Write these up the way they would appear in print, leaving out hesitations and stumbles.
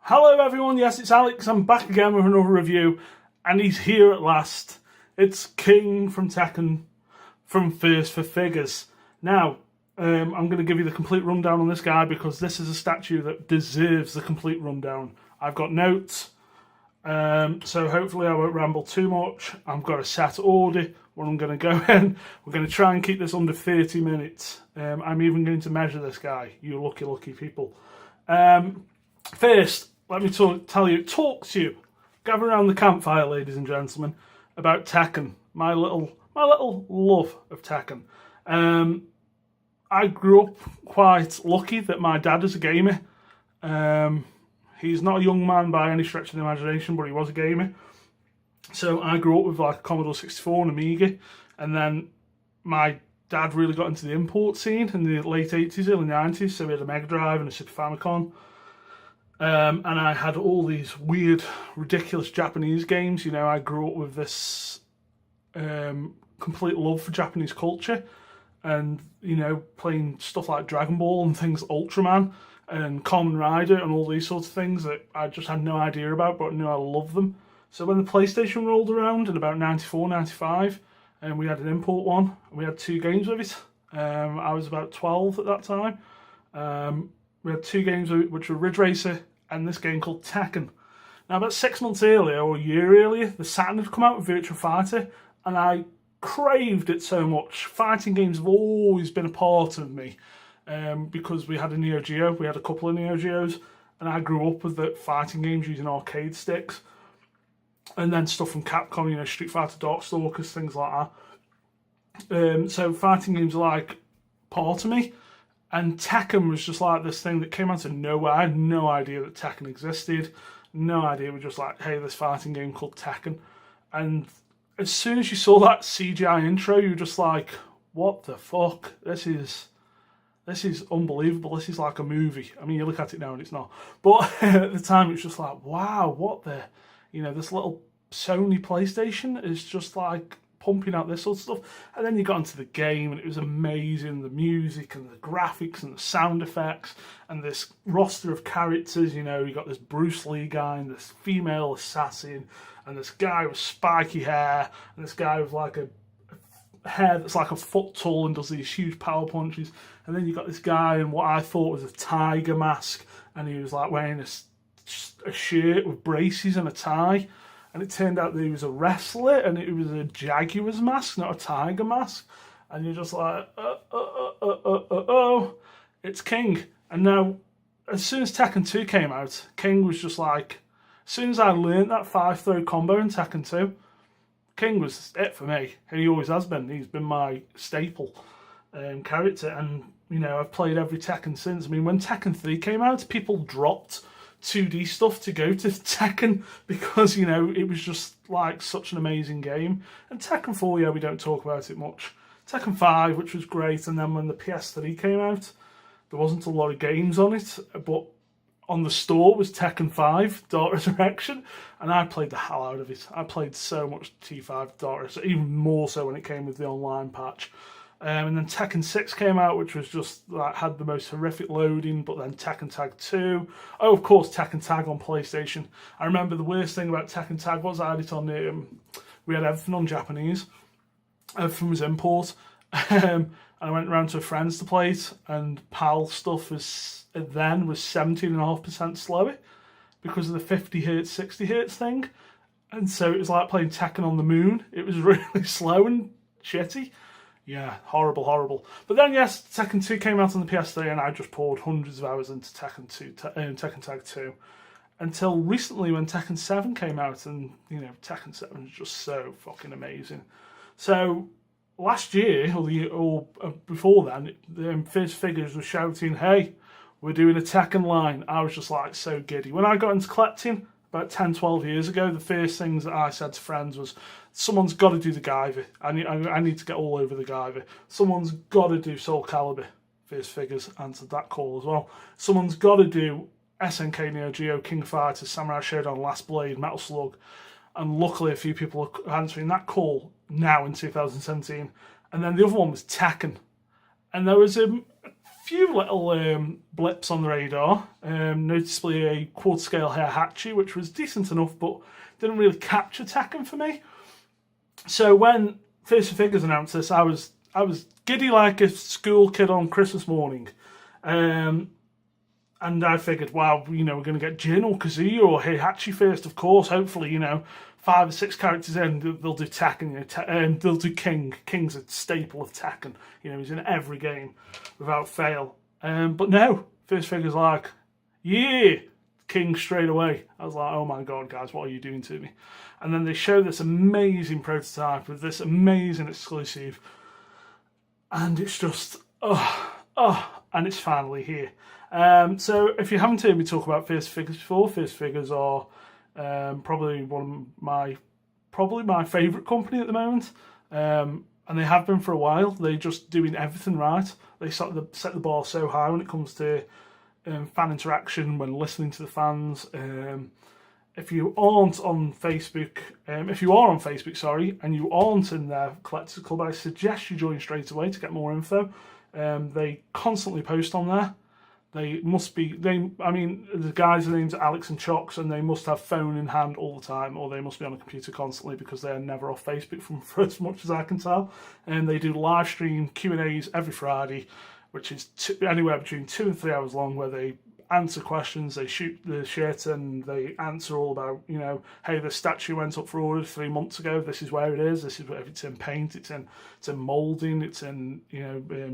Hello everyone, yes it's Alex, I'm back again with another review, and he's here at last. It's King from Tekken, from First for Figures. Now, I'm going to give you the complete rundown on this guy because this is a statue that deserves the complete rundown. I've got notes, so hopefully I won't ramble too much. I've got a set order where I'm going to go in. We're going to try and keep this under 30 minutes. I'm even going to measure this guy, you lucky people. First, let me talk to you, gather around the campfire, ladies and gentlemen, about Tekken, my little love of Tekken. I grew up quite lucky that my dad is a gamer. He's not a young man by any stretch of the imagination, but he was a gamer. So I grew up with like a Commodore 64 and Amiga, and then my dad really got into the import scene in the late 80s, early 90s, so we had a Mega Drive and a Super Famicom. And I had all these weird, ridiculous Japanese games. You know, I grew up with this complete love for Japanese culture, and you know, playing stuff like Dragon Ball and things, Ultraman and Kamen Rider and all these sorts of things that I just had no idea about, but knew I loved them. So when the PlayStation rolled around in about 94, 95, and we had an import one, and we had two games of it. I was about 12 at that time. We had two games which were Ridge Racer and this game called Tekken. Now, about 6 months earlier, or a year earlier, the Saturn had come out with Virtua Fighter, and I craved it so much. Fighting games have always been a part of me, because we had a Neo Geo, we had a couple of Neo Geos, and I grew up with the fighting games using arcade sticks, and then stuff from Capcom, you know, Street Fighter, Darkstalkers, things like that. So fighting games are like part of me. And Tekken was just like this thing that came out of nowhere. I had no idea that Tekken existed. No idea. We were just like, hey, this fighting game called Tekken. And as soon as you saw that CGI intro, you were just like, what the fuck? This is unbelievable. This is like a movie. I mean, you look at it now and it's not. But at the time, it was just like, wow, what the... You know, this little Sony PlayStation is just like pumping out this sort of stuff. And then you got into the game and it was amazing, the music and the graphics and the sound effects and this roster of characters. You know, you got this Bruce Lee guy and this female assassin and this guy with spiky hair and this guy with like a hair that's like a foot tall and does these huge power punches. And then you got this guy in what I thought was a tiger mask, and he was like wearing a shirt with braces and a tie. And it turned out that he was a wrestler, and it was a Jaguar's mask, not a tiger mask. And you're just like, it's King. And now, as soon as Tekken 2 came out, King was just like, as soon as I learnt that 5-throw combo in Tekken 2, King was it for me. And he always has been. He's been my staple character. And, you know, I've played every Tekken since. I mean, when Tekken 3 came out, people dropped 2D stuff to go to Tekken because, you know, it was just like such an amazing game. And Tekken 4, yeah, we don't talk about it much. Tekken 5, which was great, and then when the PS3 came out, there wasn't a lot of games on it, but on the store was Tekken 5 Dark Resurrection, and I played the hell out of it. I played so much T5 Dark Resurrection, even more so when it came with the online patch. And then Tekken 6 came out, which was just like had the most horrific loading, but then Tekken Tag 2. Oh, of course, Tekken Tag on PlayStation. I remember the worst thing about Tekken Tag was I had it on, we had everything on Japanese. Everything was import. And I went around to friends to play it, and PAL stuff was 17.5% slower because of the 50 Hz, 60 Hz thing. And so it was like playing Tekken on the moon. It was really slow and shitty. Yeah, horrible. But then, yes, Tekken 2 came out on the PS3, and I just poured hundreds of hours into Tekken Tag 2. Until recently when Tekken 7 came out, and, you know, Tekken 7 is just so fucking amazing. So, last year, or before then, the First Figures were shouting, hey, we're doing a Tekken line. I was just like so giddy. When I got into collecting, about 10, 12 years ago, the first things that I said to friends was, someone's got to do the Guyver. I need to get all over the Guyver. Someone's got to do Soul Calibur. First Figures answered that call as well. Someone's got to do SNK Neo Geo, King Fighters, Samurai Shodown, Last Blade, Metal Slug. And luckily a few people are answering that call now in 2017. And then the other one was Tekken. And there was few little blips on the radar. Noticeably a quarter scale Heihachi, which was decent enough, but didn't really capture Tekken for me. So when Fierce for Figures announced this, I was giddy like a school kid on Christmas morning. And I figured, wow, we're going to get Jin or Kazuya or Heihachi first, of course. Hopefully, 5 or 6 characters in, they'll do Tekken, they'll do King. King's a staple of Tekken. He's in every game without fail. But no, Fierce Figures like, yeah, King straight away. I was like, oh my god, guys, what are you doing to me? And then they show this amazing prototype with this amazing exclusive. And it's just, and it's finally here. So if you haven't heard me talk about Fierce Figures before, Fierce Figures are probably my favourite company at the moment. And they have been for a while. They're just doing everything right. They set the bar so high when it comes to fan interaction, when listening to the fans. If you aren't on Facebook, and you aren't in their Collectors Club, I suggest you join straight away to get more info. They constantly post on there. The guys' names are Alex and Chocks, and they must have phone in hand all the time, or they must be on a computer constantly because they are never off Facebook for as much as I can tell. And they do live stream Q&As every Friday, which is anywhere between 2 and 3 hours long, where they answer questions, they shoot the shit, and they answer all about, hey, the statue went up for order 3 months ago, this is where it is, this is where it's in paint, it's in moulding, it's in,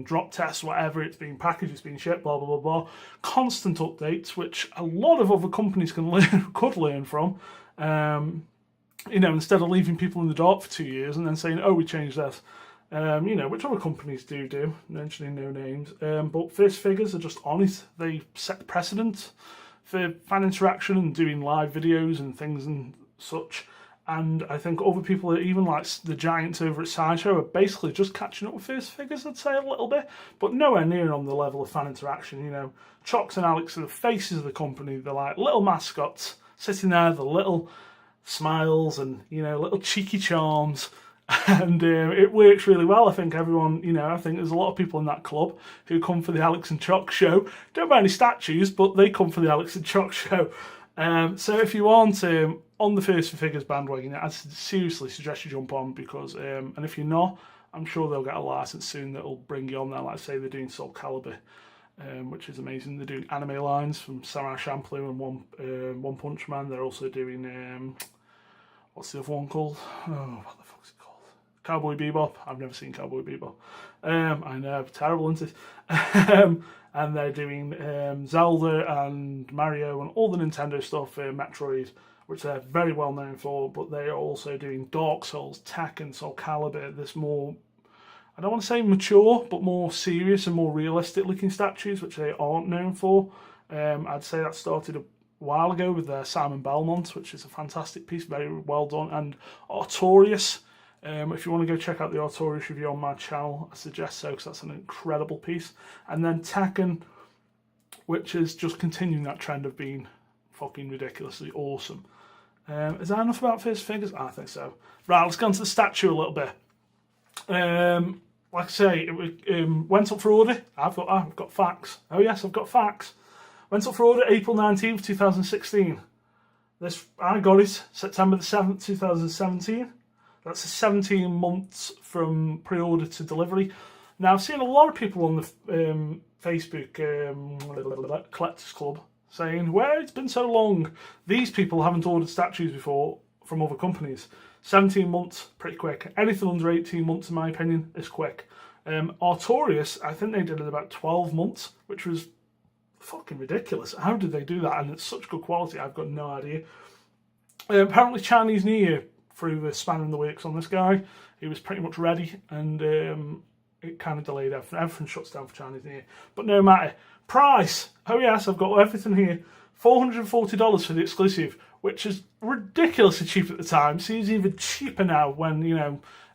drop tests, whatever, it's being packaged, it's being shipped, blah, blah, blah, blah. Constant updates, which a lot of other companies could learn from, instead of leaving people in the dark for 2 years and then saying, oh, we changed this. Which other companies do, mentioning no names. But Fierce Figures are just on it. They set the precedent for fan interaction and doing live videos and things and such. And I think other people, even like the giants over at Sideshow, are basically just catching up with Fierce Figures, I'd say, a little bit. But nowhere near on the level of fan interaction. Chocks and Alex are the faces of the company. They're like little mascots sitting there, the little smiles and, little cheeky charms. And it works really well. I think everyone, I think there's a lot of people in that club who come for the Alex and Choc show. Don't buy any statues, but they come for the Alex and Choc show. So if you aren't on the Fierce for Figures bandwagon, I seriously suggest you jump on because, and if you're not, I'm sure they'll get a license soon that'll bring you on there. Like I say, they're doing Soul Calibur, which is amazing. They're doing anime lines from Samurai Champloo and One Punch Man. They're also doing, what's the other one called? Oh, what the fuck's it called? Cowboy Bebop. I've never seen Cowboy Bebop. I know, terrible, isn't it? And they're doing Zelda and Mario and all the Nintendo stuff, Metroid, which they're very well known for, but they are also doing Dark Souls, Tekken, Soul Calibur, this more, I don't want to say mature, but more serious and more realistic looking statues, which they aren't known for. I'd say that started a while ago with Simon Belmont, which is a fantastic piece, very well done, and Artorias. If you want to go check out the Artorias review on my channel, I suggest so, because that's an incredible piece. And then Tekken, which is just continuing that trend of being fucking ridiculously awesome. Is that enough about Fierce Figures? I think so. Right, let's go into the statue a little bit. Like I say, it went up for order. I've got facts. Oh yes, I've got facts. Went up for order April 19th, 2016. I got it September the 7th, 2017. That's 17 months from pre-order to delivery. Now, I've seen a lot of people on the Facebook Collectors Club saying, well, it's been so long. These people haven't ordered statues before from other companies. 17 months, pretty quick. Anything under 18 months, in my opinion, is quick. Artorias, I think they did it about 12 months, which was fucking ridiculous. How did they do that? And it's such good quality, I've got no idea. Apparently Chinese New Year threw the spanner in the works on this guy. He was pretty much ready, and it kind of delayed everything. Everything shuts down for Chinese New Year. But no matter. Price. Oh yes, I've got everything here. $440 for the exclusive, which is ridiculously cheap at the time. Seems even cheaper now when,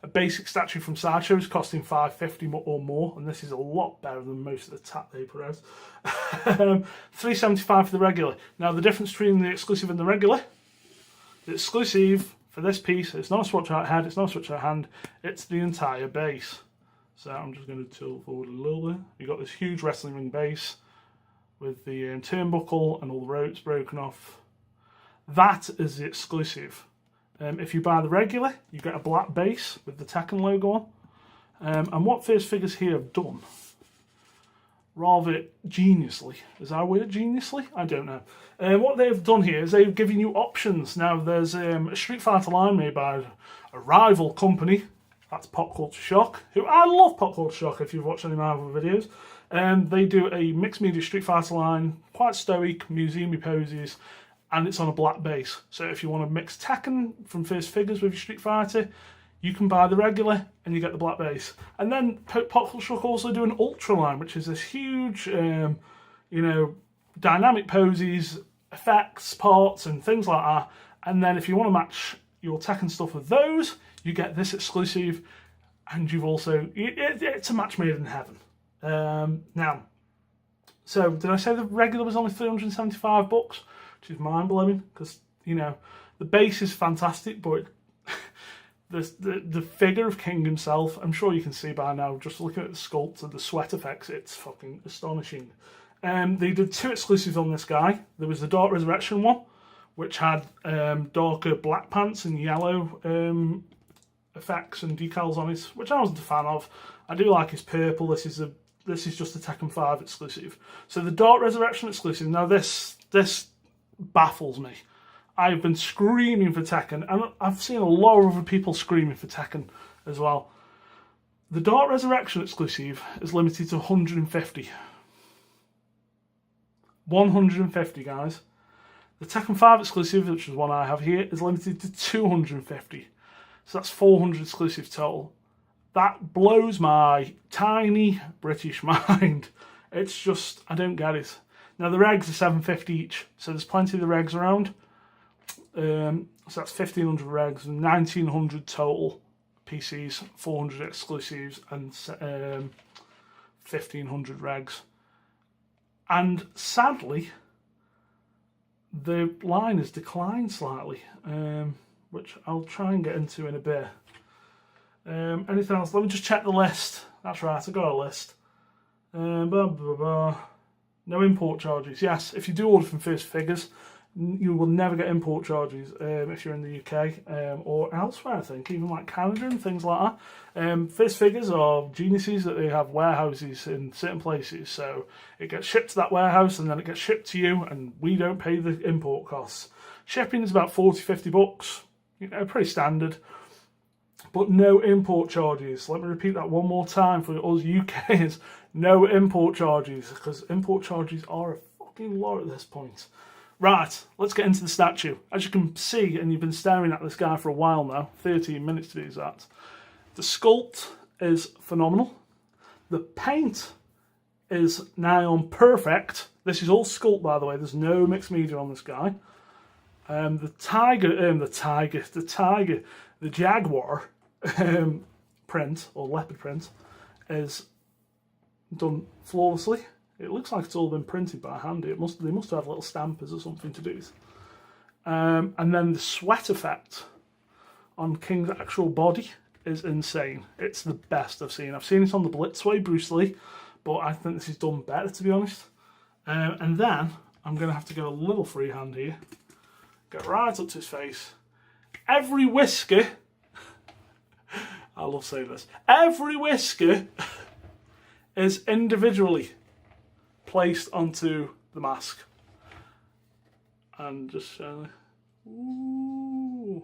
a basic statue from Sideshow is costing $550 or more, and this is a lot better than most of the tat they put out. $375 for the regular. Now, the difference between the exclusive and the exclusive for this piece, it's not a swatch out head, it's not a swatch out hand, it's the entire base. So I'm just going to tilt forward a little bit. You've got this huge wrestling ring base with the turnbuckle and all the ropes broken off. That is the exclusive. If you buy the regular, you get a black base with the Tekken logo on. And what First Figures here have done, rather geniusly, is that a word, geniusly? I don't know. What they've done here is they've given you options. Now there's a Street Fighter line made by a rival company, that's Pop Culture Shock, who I love Pop Culture Shock if you've watched any of my other videos. They do a mixed media Street Fighter line, quite stoic, museum-y poses, and it's on a black base. So if you want to mix Tekken from First Figures with your Street Fighter, you can buy the regular and you get the black base. And then Pop Culture Shock also do an Ultra line, which is this huge, dynamic poses, effects, parts, and things like that. And then if you want to match your Tekken stuff with those, you get this exclusive, and you've also, it's a match made in heaven. Now, so did I say the regular was only $375? Which is mind-blowing, because, the base is fantastic, but the figure of King himself, I'm sure you can see by now, just looking at the sculpt and the sweat effects, it's fucking astonishing. They did 2 exclusives on this guy. There was the Dark Resurrection one, which had darker black pants and yellow effects and decals on it, which I wasn't a fan of. I do like his purple. This is just a Tekken 5 exclusive. So the Dark Resurrection exclusive, now this baffles me. I've been screaming for Tekken, and I've seen a lot of other people screaming for Tekken as well. The Dark Resurrection exclusive is limited to 150. 150, guys. The Tekken 5 exclusive, which is one I have here, is limited to 250. So that's 400 exclusive total. That blows my tiny British mind. It's just, I don't get it. Now the regs are 750 each, so there's plenty of the regs around. So that's 1,500 regs and 1,900 total PCs, 400 exclusives, and 1,500 regs. And sadly, the line has declined slightly, which I'll try and get into in a bit. Anything else? Let me just check the list. That's right, I got a list. Blah, blah, blah. No import charges. Yes, if you do order from First Figures, you will never get import charges if you're in the UK or elsewhere, I think, even like Canada and things like that. First Figures are geniuses that they have warehouses in certain places, so it gets shipped to that warehouse and then it gets shipped to you, and we don't pay the import costs. Shipping is about $40-50, pretty standard, but no import charges. Let me repeat that one more time for us UKers. No import charges, because import charges are a fucking lot at this point. Right, let's get into the statue. As you can see, and you've been staring at this guy for a while now, 13 minutes to be exact, the sculpt is phenomenal. The paint is nigh on perfect. This is all sculpt, by the way. There's no mixed media on this guy. The jaguar print, or leopard print, is done flawlessly. It looks like it's all been printed by hand. They must have little stampers or something to do with. And then the sweat effect on King's actual body is insane. It's the best I've seen. I've seen it on the Blitzway, Bruce Lee, but I think this is done better, to be honest. And then I'm going to have to go a little freehand here. Get right up to his face. Every whisker, I love saying this, every whisker is individually placed onto the mask. And just ooh,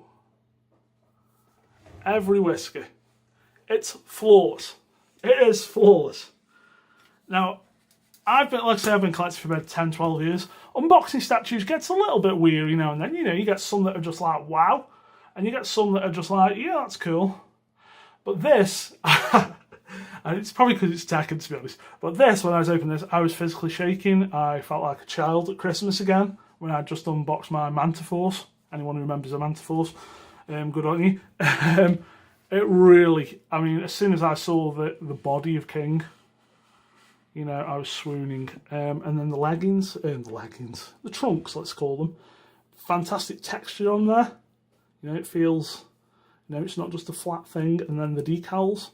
every whisker. It's flawless. It is flawless. Now, I've been collecting for about 10, 12 years. Unboxing statues gets a little bit weird, and then, you get some that are just like, wow. And you get some that are just like, yeah, that's cool. But this, and it's probably because it's Tekken, to be honest. But this, when I was opening this, I was physically shaking. I felt like a child at Christmas again when I just unboxed my Manta Force. Anyone who remembers the Manta Force, good on you. It really, as soon as I saw the body of King, I was swooning. And then the trunks, let's call them. Fantastic texture on there. It feels, it's not just a flat thing. And then the decals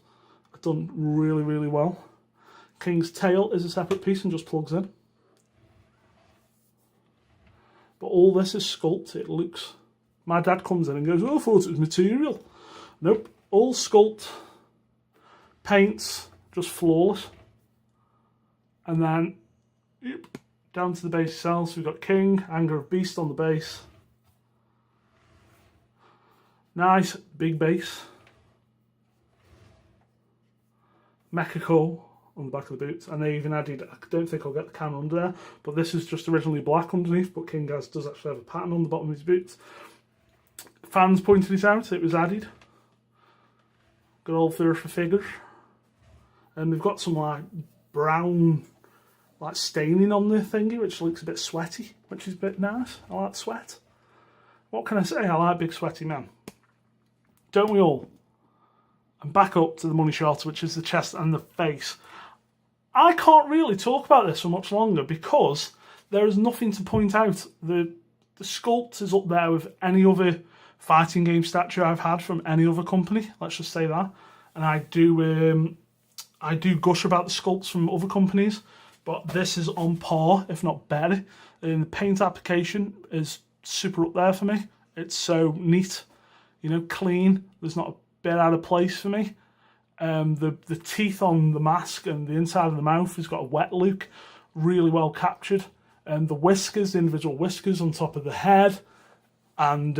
are done really, really well. King's tail is a separate piece and just plugs in. But all this is sculpt. It looks... My dad comes in and goes, oh, I thought it was material. Nope. All sculpt. Paints. Just flawless. And then down to the base itself. So we've got King, Anger of Beast on the base. Nice big base. Mecha on the back of the boots, and they even added, I don't think I'll get the can under there, but this is just originally black underneath, but King does actually have a pattern on the bottom of his boots. Fans pointed this out, it was added. Good old for figures. And they've got some like brown like staining on the thingy, which looks a bit sweaty, which is a bit nice. I like sweat. What can I say? I like big sweaty men. Don't we all? And back up to the money shot, which is the chest and the face. I can't really talk about this for much longer because there is nothing to point out. The sculpt is up there with any other fighting game statue I've had from any other company. Let's just say that. And I do gush about the sculpts from other companies, but this is on par, if not better. And the paint application is super up there for me. It's so neat, you know, clean. There's not a bit out of place for me. The teeth on the mask and the inside of the mouth has got a wet look, really well captured. And the whiskers, the individual whiskers on top of the head, and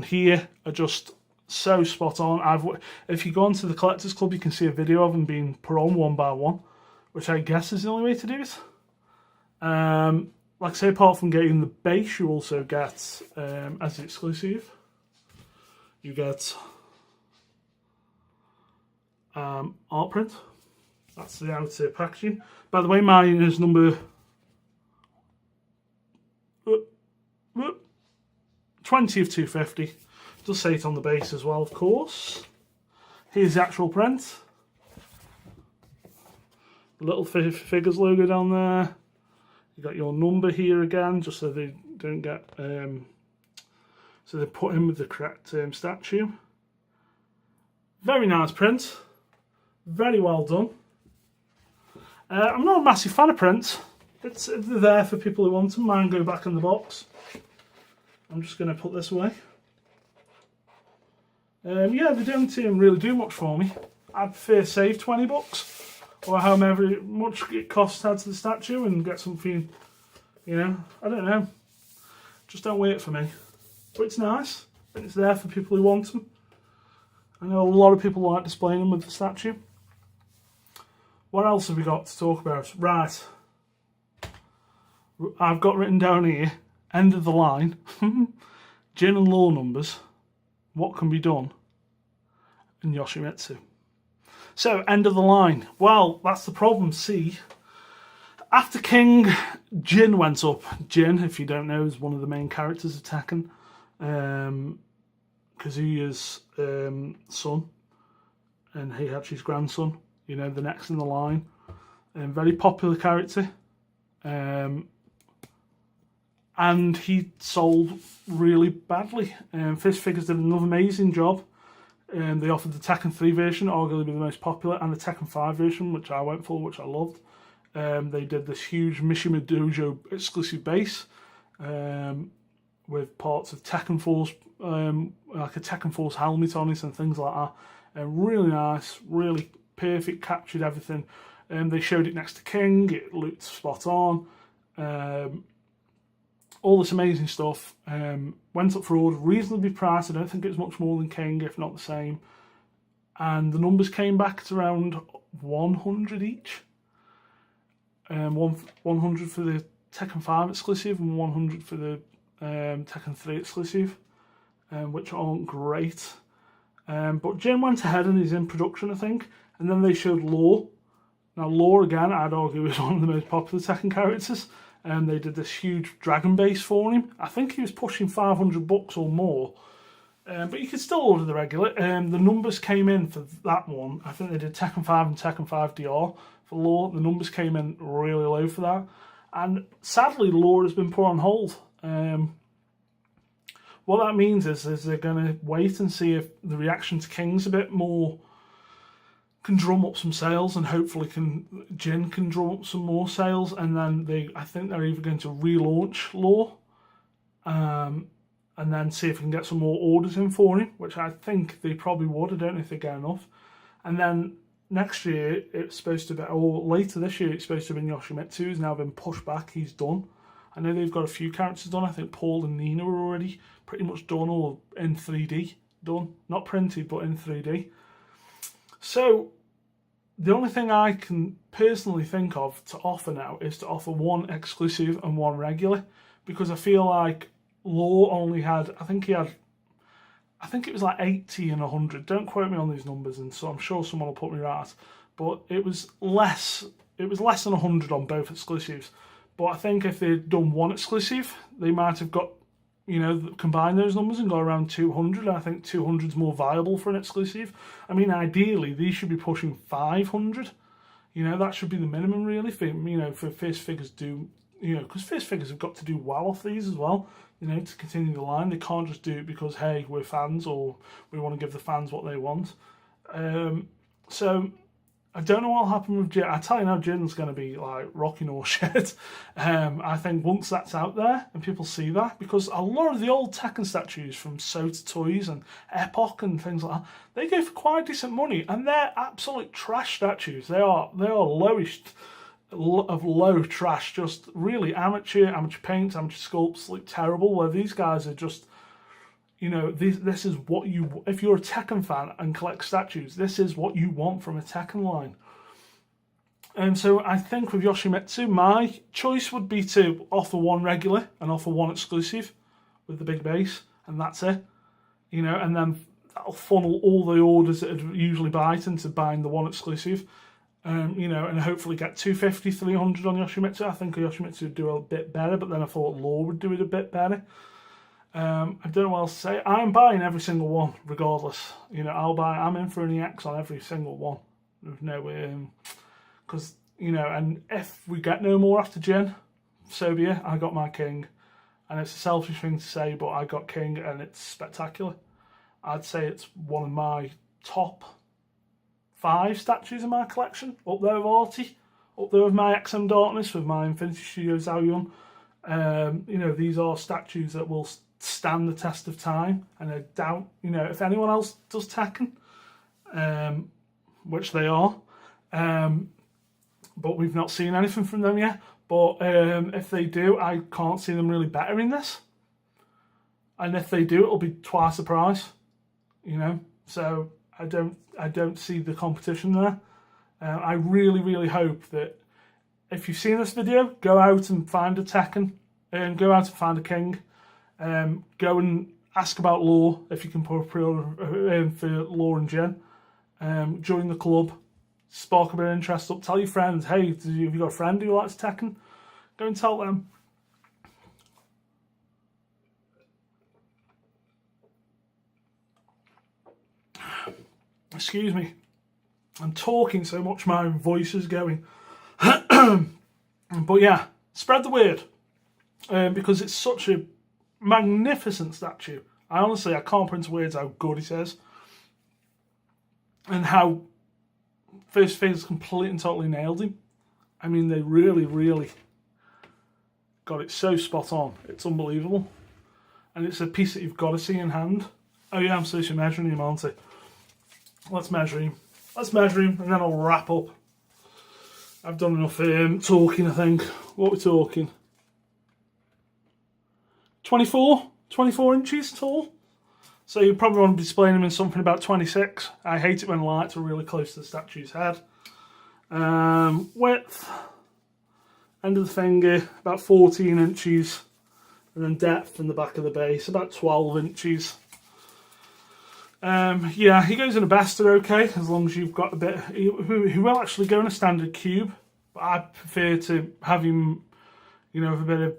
here are just so spot on. If you go onto the Collectors Club, you can see a video of them being put on one by one, which I guess is the only way to do it. Like I say, apart from getting the base, you also get as an exclusive, you get art print. That's the outer packaging. By the way, mine is number 20 of 250. Does say it on the base as well, of course. Here's the actual print. The little figures logo down there. You got your number here again, just so they don't get. So they put in with the correct statue. Very nice print. Very well done. I'm not a massive fan of prints. They're there for people who want them. Mine go back in the box. I'm just going to put this away. Yeah, they don't really do much for me. I'd prefer save $20 or however much it costs to add to the statue and get something, you know, I don't know. Just don't wait for me. But it's nice and it's there for people who want them. I know a lot of people like displaying them with the statue. What else have we got to talk about? Right. I've got written down here, end of the line, Jin and Law numbers, what can be done, and Yoshimitsu. So, end of the line. Well, that's the problem. See, after King, Jin went up. Jin, if you don't know, is one of the main characters of Tekken. Kazuya's son, and Heihachi's grandson. You know, the next in the line. Very popular character. And he sold really badly. Fist Figures did another amazing job. They offered the Tekken 3 version, arguably the most popular, and the Tekken 5 version, which I went for, which I loved. They did this huge Mishima Dojo exclusive base with parts of Tekken Force, like a Tekken Force helmet on it and things like that. Really nice, really perfect, captured everything. They showed it next to King, it looked spot on. All this amazing stuff. Went up for order, reasonably priced. I don't think it was much more than King, if not the same. And the numbers came back at around 100 each. 100 for the Tekken 5 exclusive and 100 for the Tekken 3 exclusive, which aren't great. But Jin went ahead and is in production, I think. And then they showed Law. Now, Law, again, I'd argue is one of the most popular Tekken characters. They did this huge dragon base for him. I think he was pushing $500 or more. But you could still order the regular. The numbers came in for that one. I think they did Tekken 5 and Tekken 5 DR for Law. The numbers came in really low for that. And sadly, Law has been put on hold. What that means is they're going to wait and see if the reaction to King's a bit more can drum up some sales, and hopefully Jin can drum up some more sales, and then I think they're either going to relaunch Law, and then see if we can get some more orders in for him, which I think they probably would. I don't know if they get enough. And then next year it's supposed to be, or later this year it's supposed to have been Yoshimitsu, who's now been pushed back. He's done. I know they've got a few characters done. I think Paul and Nina are already pretty much done, or in 3D done. Not printed, but in 3D. So the only thing I can personally think of to offer now is to offer one exclusive and one regular, because I feel like Law only had, I think it was like 80 and 100. Don't quote me on these numbers, and so I'm sure someone will put me right. But it was less than 100 on both exclusives. But I think if they'd done one exclusive, they might have got, combined those numbers and got around 200. And I think 200 is more viable for an exclusive. I mean, ideally, these should be pushing 500. That should be the minimum, really, for Fierce Figures do, because Fierce Figures have got to do well off these as well, to continue the line. They can't just do it because, hey, we're fans, or we want to give the fans what they want. So I don't know what'll happen with Jin. I tell you now, Jin's going to be like rocking all shit. I think once that's out there and people see that, because a lot of the old Tekken statues from Sota Toys and Epoch and things like that, they go for quite decent money, and they're absolute trash statues. They are lowest of low trash, just really amateur paints, amateur sculpts, look terrible, where these guys are just, this is what you, if you're a Tekken fan and collect statues, this is what you want from a Tekken line. And so I think with Yoshimitsu, my choice would be to offer one regular and offer one exclusive with the big base, and that's it. And then that'll funnel all the orders that would usually bite into buying the one exclusive. And hopefully get 250, 300 on Yoshimitsu. I think Yoshimitsu would do a bit better, but then I thought Law would do it a bit better. I don't know what else to say. I'm buying every single one, regardless. I'm in for an EX on every single one. There's no, because, and if we get no more after Jin, so be it. I got my King. And it's a selfish thing to say, but I got King, and it's spectacular. I'd say it's one of my top 5 statues in my collection, up there with Artie, up there with my XM Darkness, with my Infinity Studio Zaoyun. These are statues that will stand the test of time, and I doubt, if anyone else does Tekken, which they are, but we've not seen anything from them yet. But if they do, I can't see them really bettering this. And if they do, it'll be twice the price, So I don't see the competition there. I really, really hope that if you've seen this video, go out and find a Tekken, and go out and find a King. Go and ask about Law, if you can put a pre-order for Law and Jin. Join the club, spark a bit of interest up. Tell your friends, hey, have you got a friend who likes Tekken? Go and tell them. Excuse me, I'm talking so much my voice is going. But yeah, spread the word, because it's such a magnificent statue. I can't put into words how good it is, and how Fierce Figures completely and totally nailed him. I mean, they really, really got it so spot on. It's unbelievable, and it's a piece that you've got to see in hand. Oh yeah, I'm supposed to be measuring him, aren't I? Let's measure him, and then I'll wrap up. I've done enough talking, I think. What are we talking? 24 inches tall. So you probably want to be displaying him in something about 26. I hate it when lights are really close to the statue's head. Width, end of the finger, about 14 inches. And then depth in the back of the base, about 12 inches. Yeah, he goes in a Bester okay, as long as you've got a bit. He will actually go in a standard cube, but I prefer to have him, with a bit of.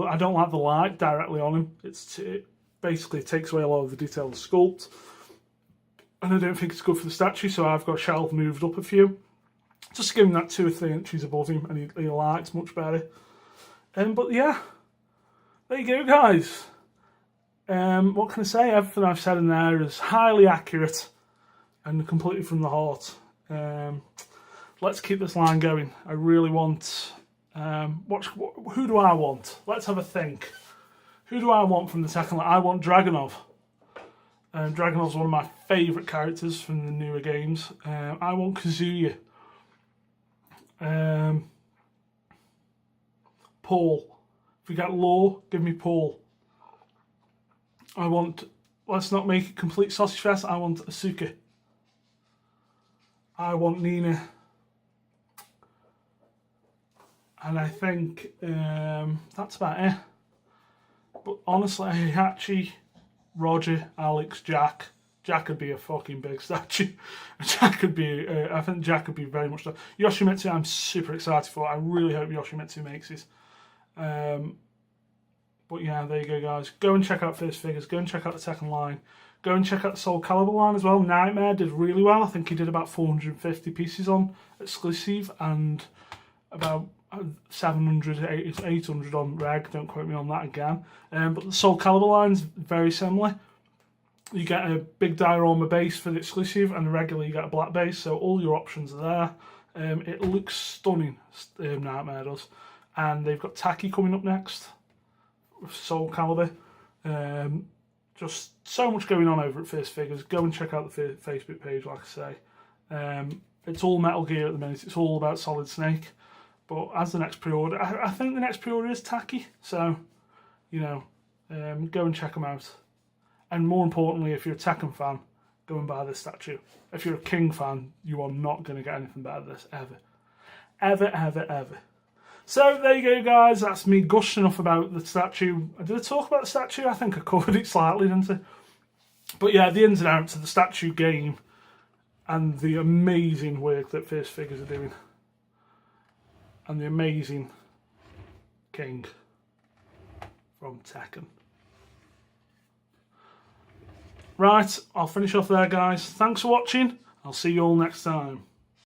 I don't like the light directly on him. It basically takes away a lot of the detail of the sculpt, and I don't think it's good for the statue. So I've got shelf moved up a few, just to give him that 2 or 3 inches above him, and he lights much better. But yeah, there you go, guys. What can I say? Everything I've said in there is highly accurate and completely from the heart. Let's keep this line going. I really want... who do I want? Let's have a think. Who do I want from the Tekken line? I want Dragunov. Dragunov's one of my favourite characters from the newer games. I want Kazuya. Paul. If we get Law, give me Paul. I want... Let's not make it complete sausage fest. I want Asuka. I want Nina. And I think that's about it. But honestly, Heihachi, Roger, Alex, Jack. Jack could be a fucking big statue. Jack could be, I think Jack could be very much... Yoshimitsu, I'm super excited for. I really hope Yoshimitsu makes it. But yeah, there you go, guys. Go and check out First Figures. Go and check out the Tekken line. Go and check out the Soul Calibur line as well. Nightmare did really well. I think he did about 450 pieces on exclusive and about 700, 800 on reg. Don't quote me on that again. But the Soul Calibur line's very similar. You get a big diorama base for the exclusive, and the regular you get a black base, so all your options are there. It looks stunning, Nightmare does. And they've got Taki coming up next with Soul Calibur. Just so much going on over at First Figures. Go and check out the Facebook page, like I say. It's all Metal Gear at the minute. It's all about Solid Snake. But as the next pre-order, I think the next pre-order is Taki. So, you know, go and check them out. And more importantly, if you're a Tekken fan, go and buy this statue. If you're a King fan, you are not going to get anything better than this, ever. Ever, ever, ever. So there you go, guys. That's me gushing enough about the statue. Did I talk about the statue? I think I covered it slightly, didn't I? But yeah, the ins and outs of the statue game and the amazing work that First Figures are doing. And the amazing King from Tekken. Right, I'll finish off there, guys. Thanks for watching. I'll see you all next time.